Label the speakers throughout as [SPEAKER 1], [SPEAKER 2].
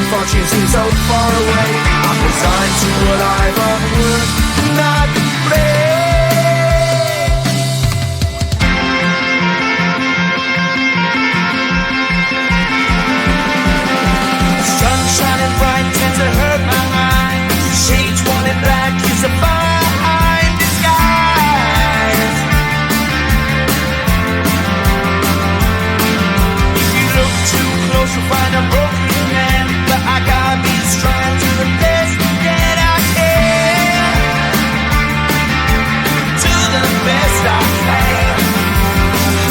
[SPEAKER 1] and fortune seem so far away. I'm resigned to what I've unworked, not brave. Sun shining bright tends to hurt my mind. Shades worn in black is a fine disguise. If you look too close you'll find a broken man, but I gotta be strong to the best that I can. To the best I can.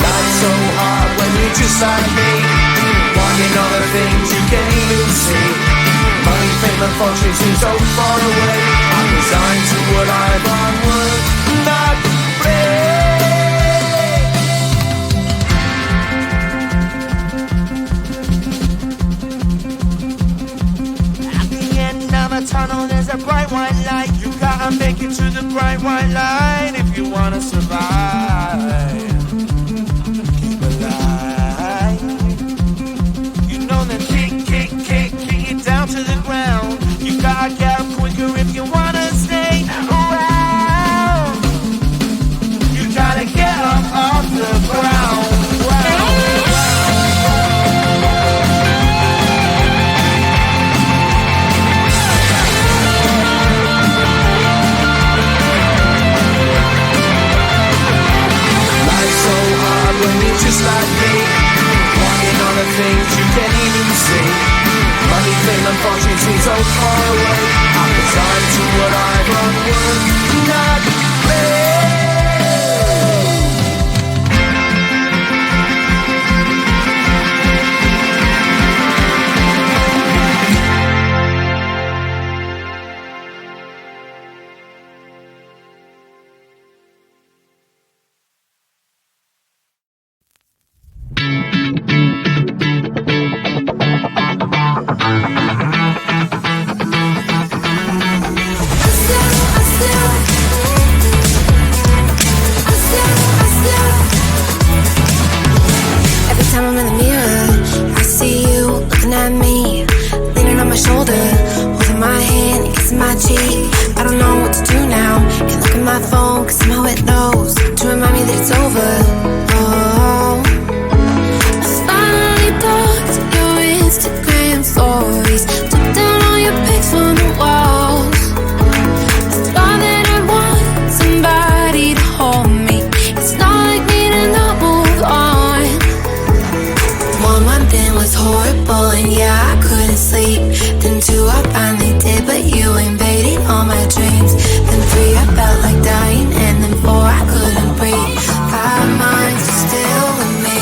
[SPEAKER 1] Life's so hard when you're just like me, wanting all the things you can't even see. Money, fame and fortune seem so far away. I'm resigned to what I've unworked, not brave. At the end of a tunnel there's a bright white light. You gotta make it to the bright white light if you wanna survive. Keep alive. You know that kick it down to the ground. You gotta get up quicker if you wanna stay around. You gotta get up off the ground. Life's so hard when you're just like me, wanting all the things you can't even see. Money, fame and fortune seem so far away. I'm resigned to what I've unworked, not brave.
[SPEAKER 2] Every time I'm in the mirror, I see you looking at me, leaning on my shoulder, holding my hand, kissing my cheek. I don't know what to do now. Can't look at my phone, cause somehow it knows to remind me that it's over. Oh, I finally blocked your Instagram stories, took down all your pics on the walls. I thought that I want somebody to hold me. It's not like me to not move on. 1 month in was horrible and yeah, I couldn't sleep. Then 2, I finally did, but you invaded all my dreams. Then 3, I felt like dying, and then 4, I couldn't breathe. 5 months, you're still with me.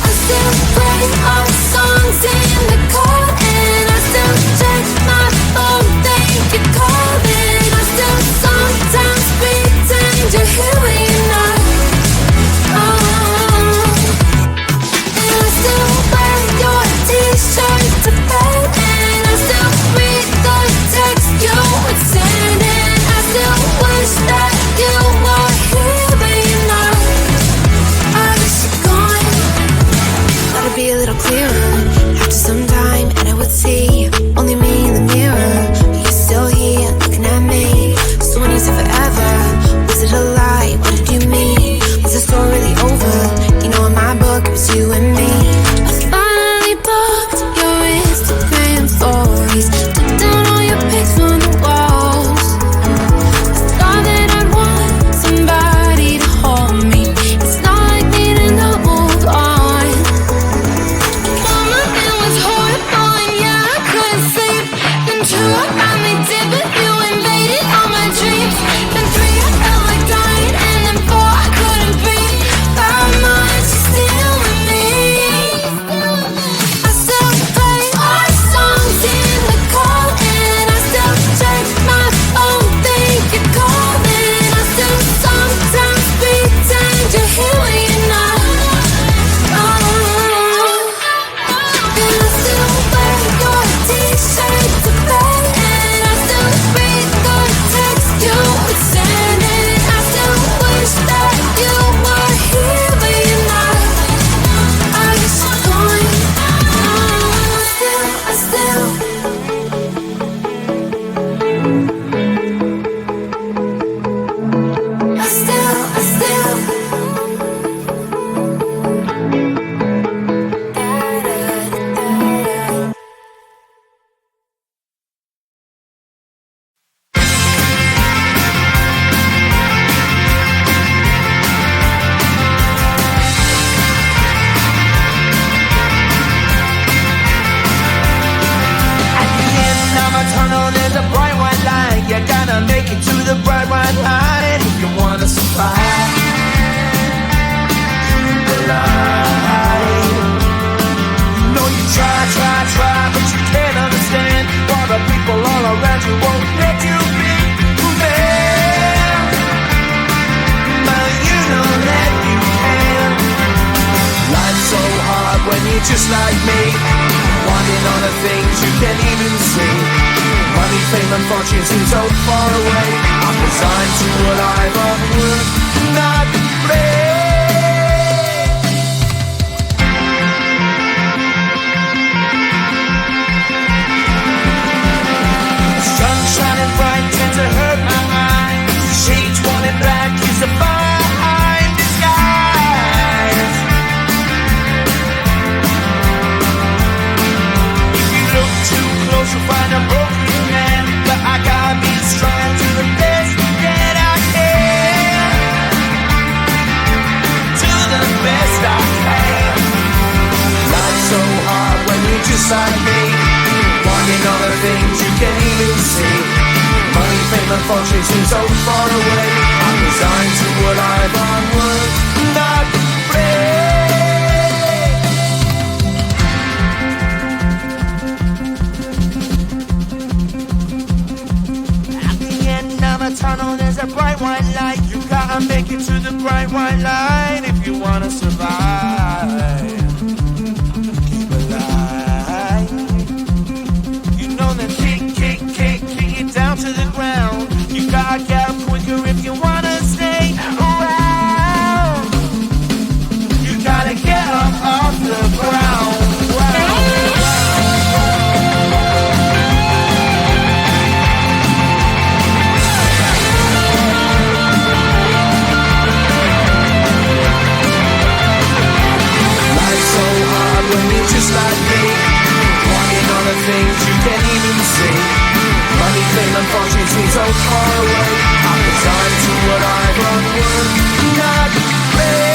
[SPEAKER 2] I still play all the songs in the car, and I still check my phone, think you're calling. I still sometimes pretend you're here when you're not. And I still wear your t-shirt to bed, and I still read the text you would send, and I still wish that you were here but you're not. I wish you're gone. Thought it'd be a little clearer after some time, and I would see only me in the mirror, but you're still here looking at me. So when you said forever, was it a lie? What did you mean? Was the story really over? You know in my book it was you and me. I finally blocked your Instagram stories, took down all your pics from the walls. I thought that I'd want somebody to hold me. It's not like me to not move on. 1 month it was horrible and yeah, I couldn't sleep. Then 2, I finally did, but you invaded all my dreams. Then 3, I felt like dying, and then 4, I couldn't breathe. 5 months, you're still with me. I still play our songs in the car, and I still check my phone, think you're calling. I still sometimes pretend you're here when you're not. And I still wear your t-shirt to bed, and
[SPEAKER 1] just like me, wanting all the things you can't even see. Money, fame and fortune seem so far away. I'm resigned to a life of work, not play. Sun shining bright tends to hurt my eyes. Shades worn in black is a fine disguise. If you look too close you'll find a broken man, but I gotta be strong to the best that I can. To the best I can. Life's so hard when you're just like me, wanting all the things you can't even see. Money, fame and fortune seem so far away. I'm resigned to a life on work, not play. At the end of a tunnel there's a bright white light. You gotta make it to the bright white light if you wanna survive. Keep alive. You know that kick it down to the ground. You gotta get up quicker if you wanna stay around. You gotta get up off the ground. Life's so hard when you're just like me, wanting all the things you can't even see. Money, fame and fortune seem so far away. I'm resigned to what I've run work, not play.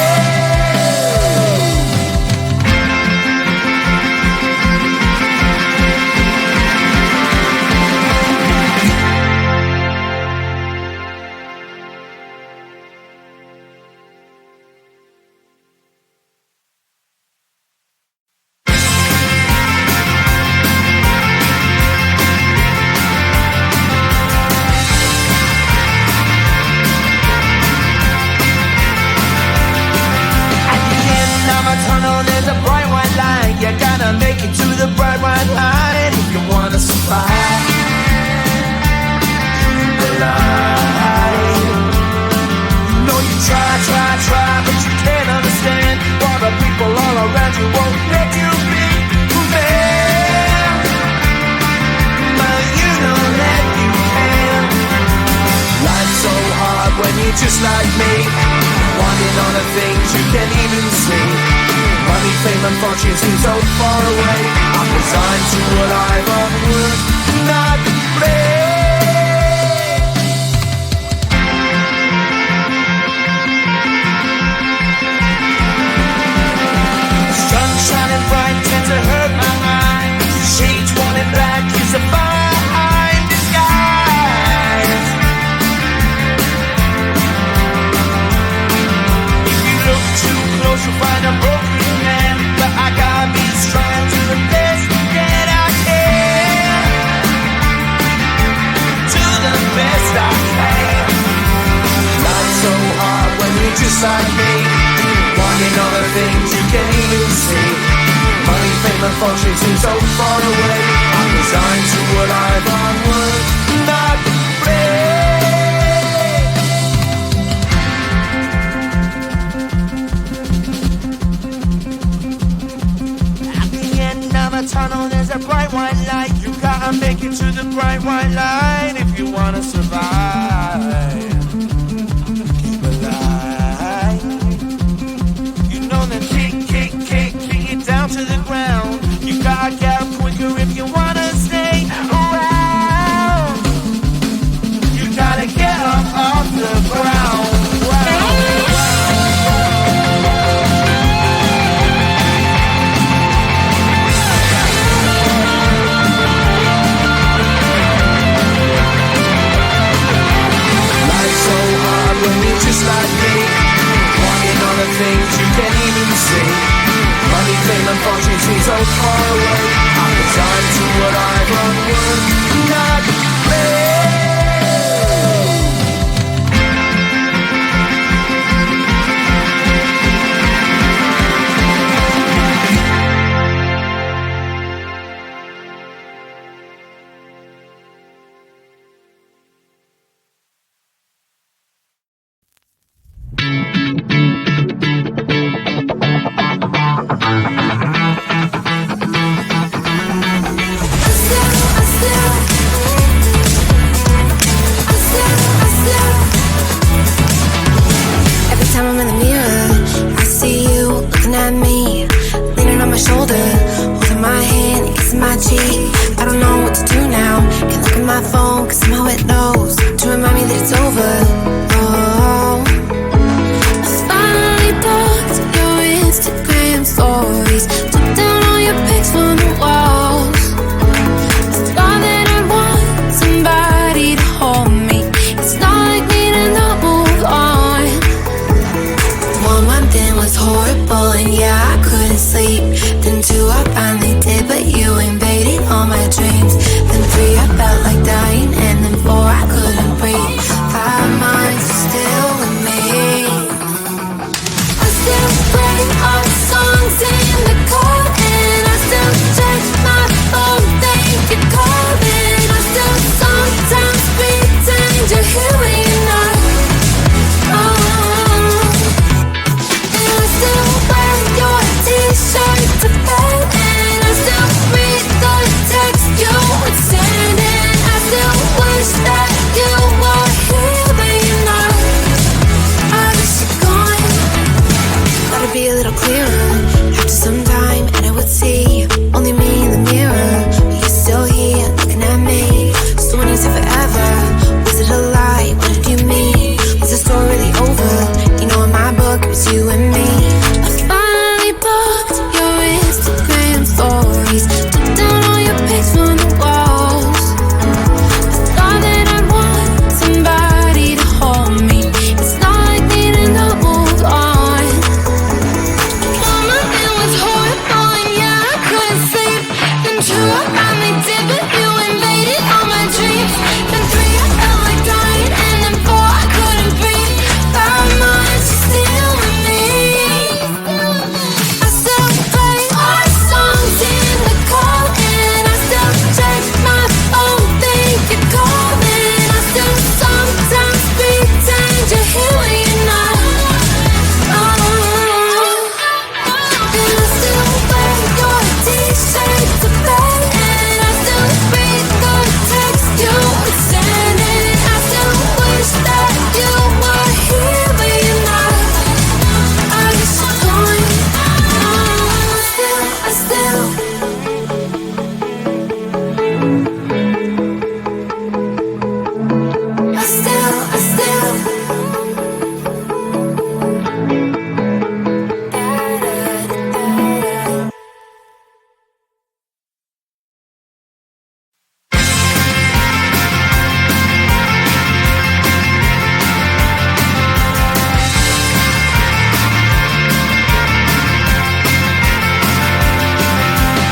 [SPEAKER 1] You gotta make it to the bright white light if you wanna survive. Alive. No, you try, but you can't understand why the people all around you won't let you be man. But you know that you can. Life's so hard when you're just like me, wanting all the things you can't even see. Money, fame and fortune seem so far away. I'm resigned to a life of work, not play. Sun shining bright tends to hurt my eyes. Shades worn in black is a fine disguise. If you look too close you'll find a broken man, but I gotta be strong to the best that I can. To the best I can. Life's so hard when you're just like me, wanting all the things you can't even see. Money, fame and fortune seem so far away. I'm resigned to what I've on work, not play. Tunnel, there's a bright white light. You gotta make it to the bright white light if you wanna survive. Keep alive. You know that kick it down to the ground. You gotta get up quicker if you wanna stay around. You gotta get up off the ground.
[SPEAKER 2] my cheek. I don't know what to do now. Can't look at my phone, cause somehow it knows to remind me that it's over. Oh, I finally blocked your Instagram stories, took down all your pics from the walls. I thought that I'd want somebody to hold me. It's not like me to not move on. 1 month in was horrible, and yeah, I couldn't sleep. Then 2, I finally did, but you invaded all my dreams. Then 3, I felt like dying, and then 4, I couldn't breathe. 5 months, you're still with me. I still play our songs in the car, and I still check my phone, think you're calling. I still sometimes pretend you're here when you're not. And I still wear your t-shirt to bed, and I still read the text you would send, and I still wish that you were here but you're not. I wish you're gone. Thought it'd be a little clearer after some time, and I would see only me in the mirror, but you're still here looking at me. So when you said forever, was it a lie? What did you mean? Was the story really over? You know, in my book it was you and me. I finally blocked your Instagram stories, took down all your pics from the walls. I thought that I'd want somebody to hold me. It's not like me to not move on. 1 month it was horrible, and yeah, I couldn't sleep. Then 2, I finally did, but you invaded all my dreams. Then 3, I felt like dying, and then 4, I couldn't breathe. 5 months, you're still with me. I still play our songs in the car, and I still check my phone, think you're calling. I still sometimes pretend you're here when you're not. And I still wear your t-shirt to bed, and I still read the text you would send, and I still wish that you were here but you're not. I wish you're gone. I still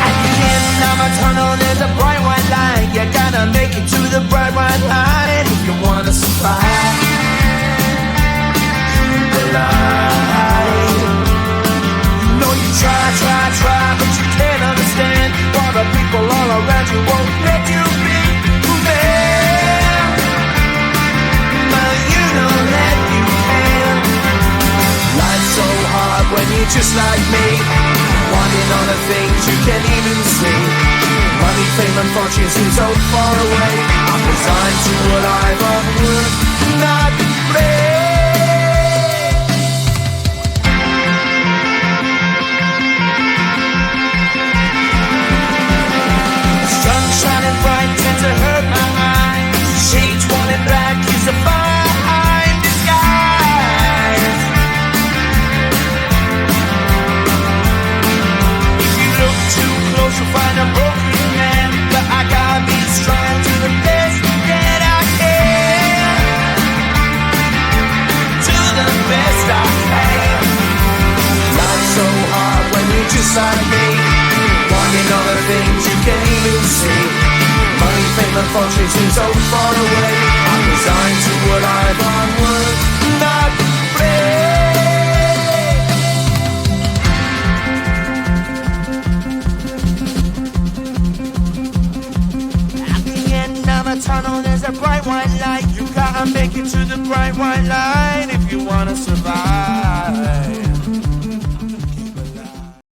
[SPEAKER 1] At the end of a tunnel, there's a bright white light. You gotta make it to the bright white light if you wanna survive the light. You know you try, but you can't understand why the people all around you won't let you be who they are. But you know that you can. Life's so hard when you're just like me, wanting all the things you can't even see. Money, fame, and fortune seem so far away. I'm resigned to what I've unworked, not play. Sun shining bright tends to hurt my eyes. Shades worn in black is a fine disguise. If you look too close, you'll find a broken man. But I gotta be strong to the best that I can. To the best I can. Life's so hard when you're just like me, wanting all the things you can't even see. Money, fame, and fortune seem so far away. I'm resigned to what I've unworked, not play. At the end of a tunnel, there's a bright white light. You gotta make it to the bright white light.